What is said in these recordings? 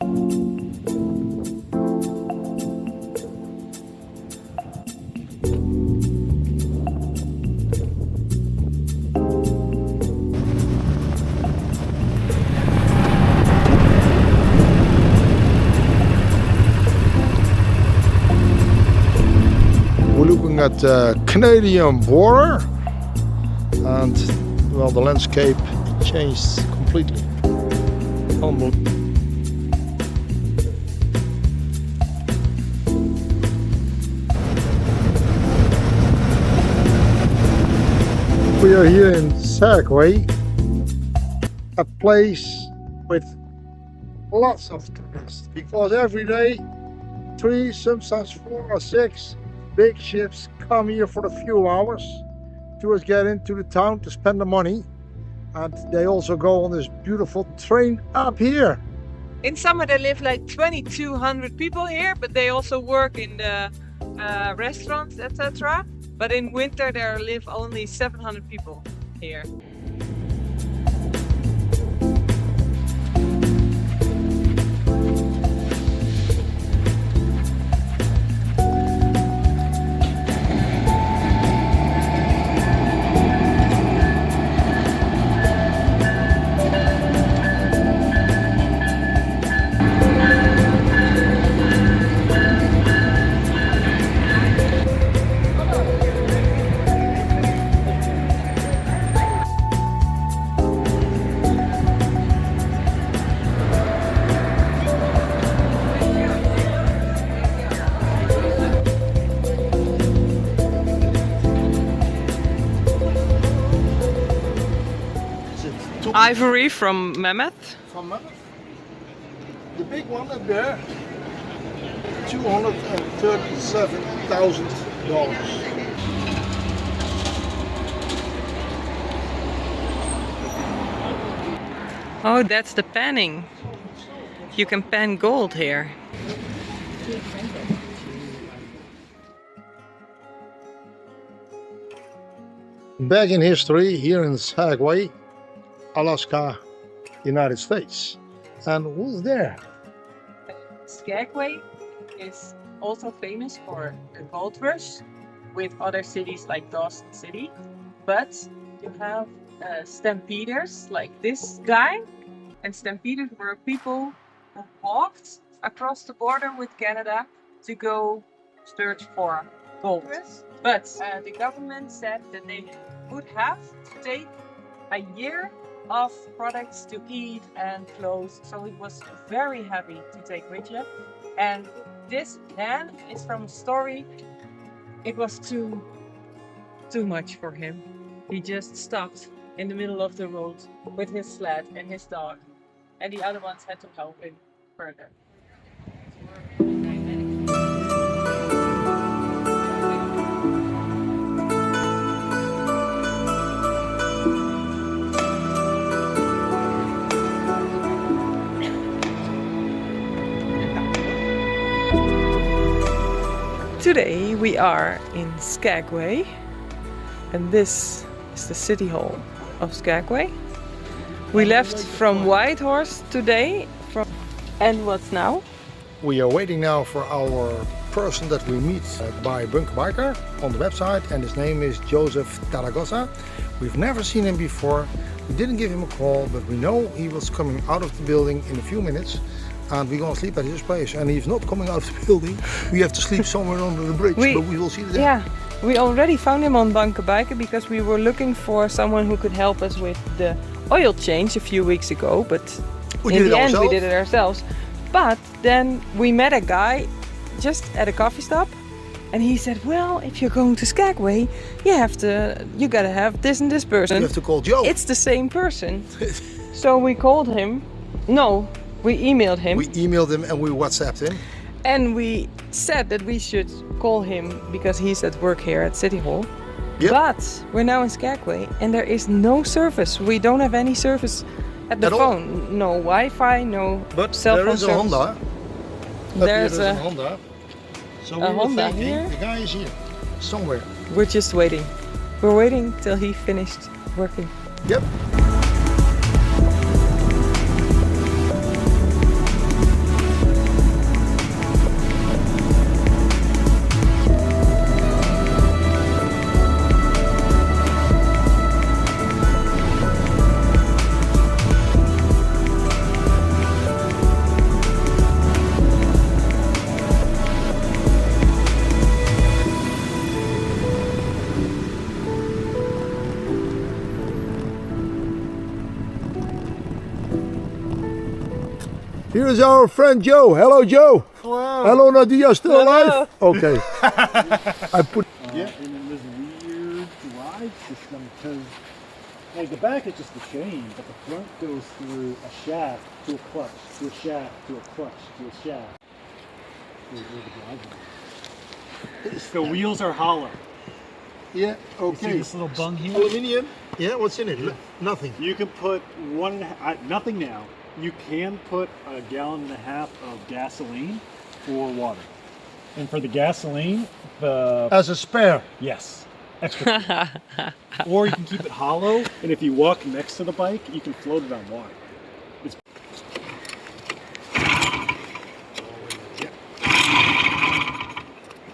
We're looking at the Canadian border, and well, the landscape changed completely. Unbelievable. We are here in Skagway, a place with lots of tourists, because every day 3, sometimes 4 or 6 big ships come here for a few hours to get into the town to spend the money, and they also go on this beautiful train up here. In summer there live like 2,200 people here, but they also work in the restaurants, etc. But in winter there live only 700 people here. Ivory from mammoth. From mammoth. The big one up there, $237,000. Oh, that's the panning. You can pan gold here. Back in history, here in Skagway, Alaska, United States. And who's there? Skagway is also famous for the gold rush with other cities like Dawson City. But you have stampeders like this guy. And stampeders were people who walked across the border with Canada to go search for gold. But the government said that they would have to take a year of products to eat and clothes, so it was very heavy to take with you. And this man is from a story. It was too much for him. He just stopped in the middle of the road with his sled and his dog, and the other ones had to help him further. Today we are in Skagway, and this is the city hall of Skagway. We left from Whitehorse today, and what's now? We are waiting now for our person that we meet by Bunk Biker on the website, and his name is Joseph Talagosa. We've never seen him before. We didn't give him a call, but we know he was coming out of the building in a few minutes. And we're going to sleep at his place, and he's not coming out of the building. We have to sleep somewhere under the bridge, but we will see that. Yeah, we already found him on Bunk Biker because we were looking for someone who could help us with the oil change a few weeks ago, but in the end we did it ourselves. But then we met a guy just at a coffee stop, and he said, well, if you're going to Skagway, you gotta have this and this person. You have to call Joe. It's the same person. So we called him. No. We emailed him. We emailed him and we WhatsApped him. And we said that we should call him because he's at work here at City Hall. Yep. But we're now in Skagway and there is no service. We don't have any service at the phone. All? No Wi-Fi, no cell phone service. There is a Honda. There's a Honda. So a Honda here. The guy is here, somewhere. We're just waiting. We're waiting till he finished working. Yep. Here is our friend Joe. Hello, Joe. Hello. Hello, Nadia. Still alive? Okay. I put. Yeah, and then there's a weird drive system because, like, the back is just a chain, but the front goes through a shaft to a clutch, to a shaft, to a clutch, to a shaft. The wheels are hollow. Yeah. See Okay. this little bung here? Aluminium. Yeah. What's in it? Nothing. You can put nothing now. You can put a gallon and a half of gasoline or water. And for the gasoline, As a spare. yes, extra. Or you can keep it hollow, and if you walk next to the bike, you can float it on water. It's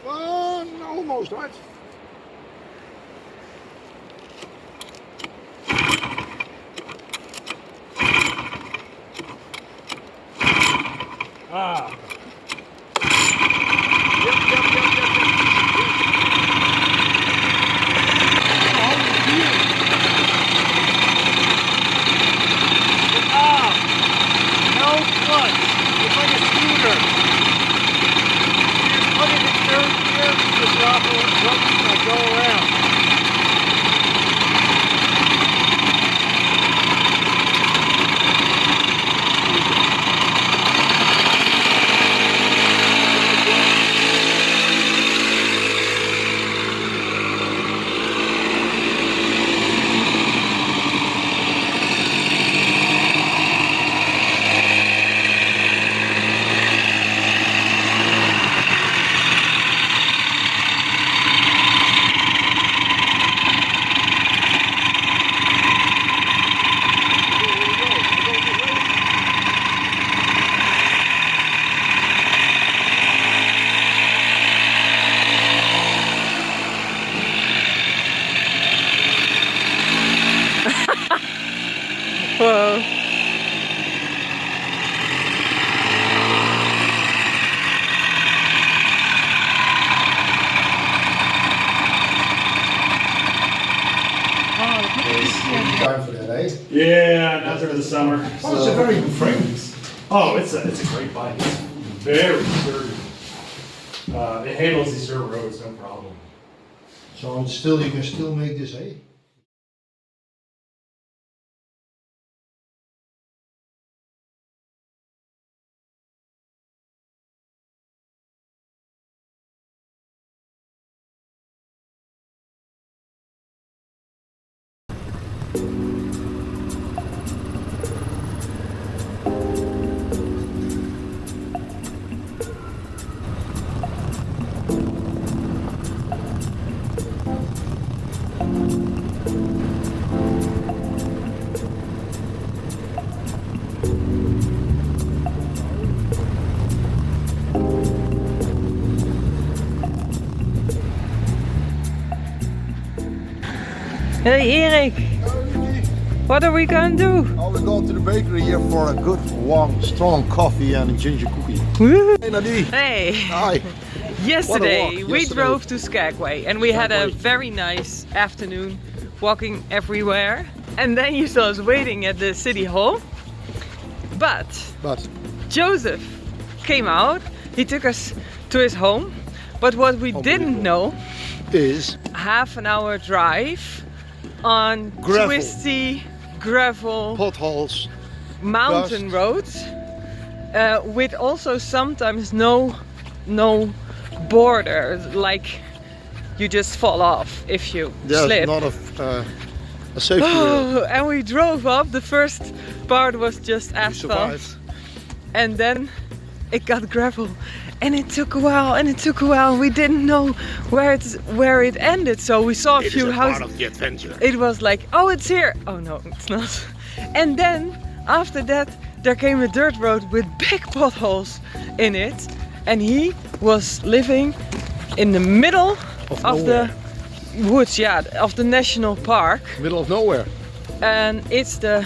Almost right. ah. No clutch. It's like a scooter. You just put it in third gear, the throttle will go around. Whoa. Time for that, eh? Yeah, not during the summer. Oh, it's a very good frame. Oh, it's a great bike. It's very sturdy. It handles these dirt roads, no problem. So it's still, you can still make this, eh? Hey Erik, what are we gonna do? Oh, we're going to the bakery here for a good, warm, strong coffee and a ginger cookie. Woo. Hey, Nadine. Hey, Hi. yesterday walk, we yesterday. drove to Skagway and we had a Skagway. very nice afternoon walking everywhere. And then you saw us waiting at the city hall. But But Joseph came out, he took us to his home. But what we didn't know, is half an hour drive on Gravel. twisty gravel potholes. mountain dust. roads with also sometimes no border, like you just fall off if you There's slip. not a safety rail. And we drove up, the first part was just We asphalt survived. and then it got gravel and it took a while and it took a while. We didn't know where it ended, so we saw a It is few a houses. part of the adventure. It was like, oh, it's here. Oh no, it's not. And then after that, there came a dirt road with big potholes in it, and he was living in the middle of the woods, yeah, of the national park. Middle of nowhere. And it's the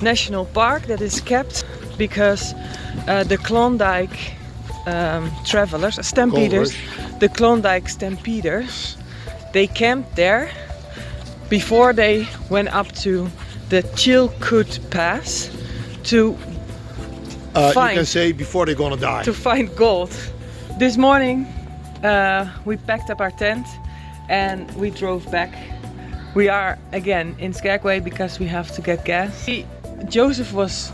national park that is kept because the Klondike travelers, stampeders, the Klondike stampeders, they camped there before they went up to the Chilkoot Pass to You find. can say before they're gonna die. To find gold. This morning we packed up our tent and we drove back. We are again in Skagway because we have to get gas. Joseph was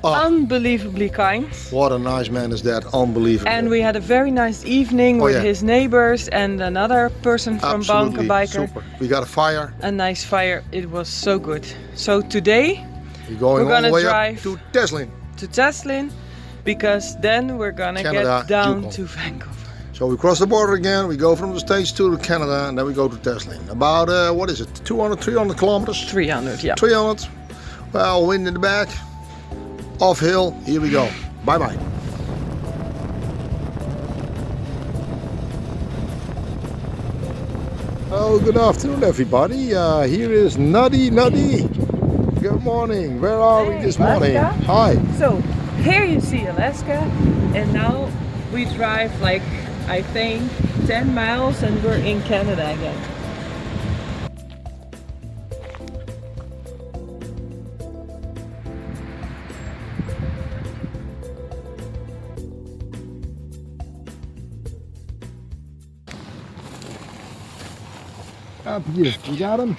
unbelievably kind. What a nice man is that, unbelievable. And we had a very nice evening with his neighbors and another person from Bunk, a biker. Super. We got a fire. A nice fire, it was so good. So today we're gonna all the way drive up to Teslin. To Teslin, because then we're gonna Canada, get down Yukon. to Vancouver. So we cross the border again, we go from the States to Canada, and then we go to Teslin. About, what is it, 200, 300 kilometers? 300, yeah. 300. Well, wind in the back, off hill, here we go. Bye-bye. Oh, good afternoon, everybody. Here is Nuddy. Good morning. Where are we this morning? Hi. So, here you see Alaska, and now we drive like, I think, 10 miles and we're in Canada again. Up here, you got him?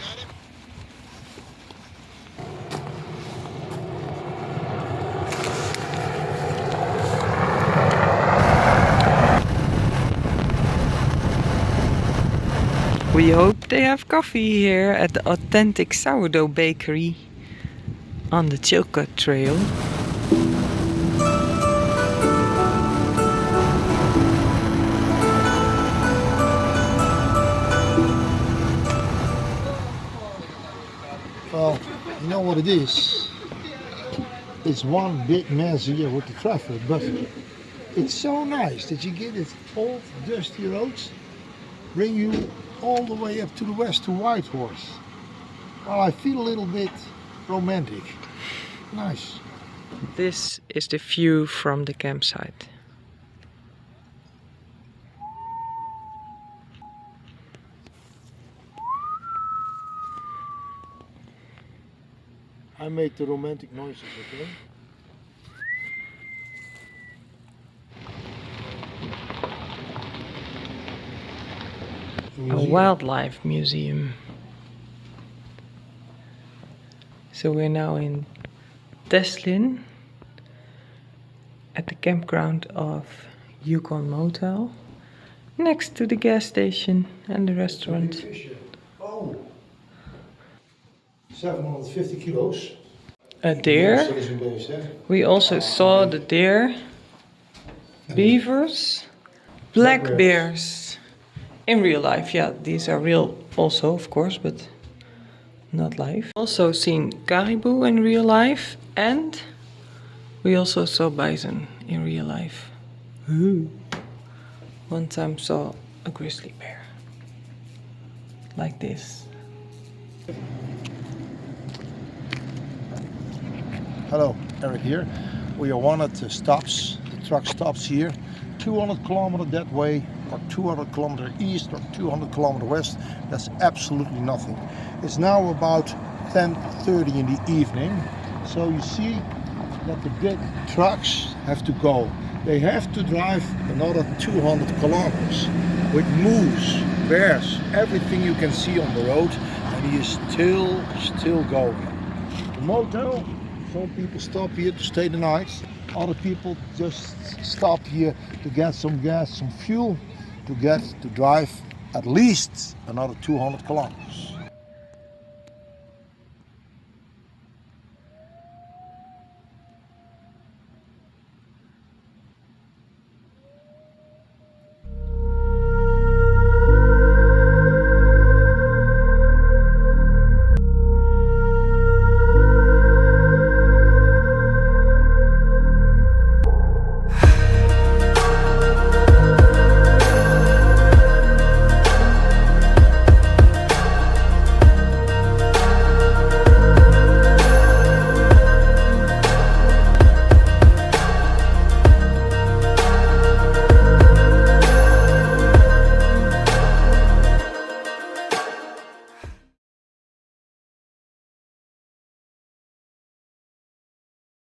We hope they have coffee here at the authentic sourdough bakery on the Chilkat Trail. Well, you know what it is? It's one big mess here with the traffic, but it's so nice that you get it old, dusty roads, bring you all the way up to the west to Whitehorse. Well, I feel a little bit romantic. Nice. This is the view from the campsite. I make the romantic noises, okay? A wildlife museum. So we're now in Teslin at the campground of Yukon Motel, next to the gas station and the restaurant. Oh, 750 kilos. A deer. We also saw the deer, beavers, black bears. In real life, yeah, these are real also, of course, but not live. Also seen caribou in real life, and we also saw bison in real life. One time saw a grizzly bear, like this. Hello, Eric here. We are one of the stops, the truck stops here. 200 kilometers that way, or 200 kilometers east, or 200 kilometers west. That's absolutely nothing. It's now about 10:30 in the evening. So you see that the big trucks have to go. They have to drive another 200 kilometers with moose, bears, everything you can see on the road, and he is still going. The motel, some people stop here to stay the night. Other people just stop here to get some gas, some fuel, to drive at least another 200 kilometers.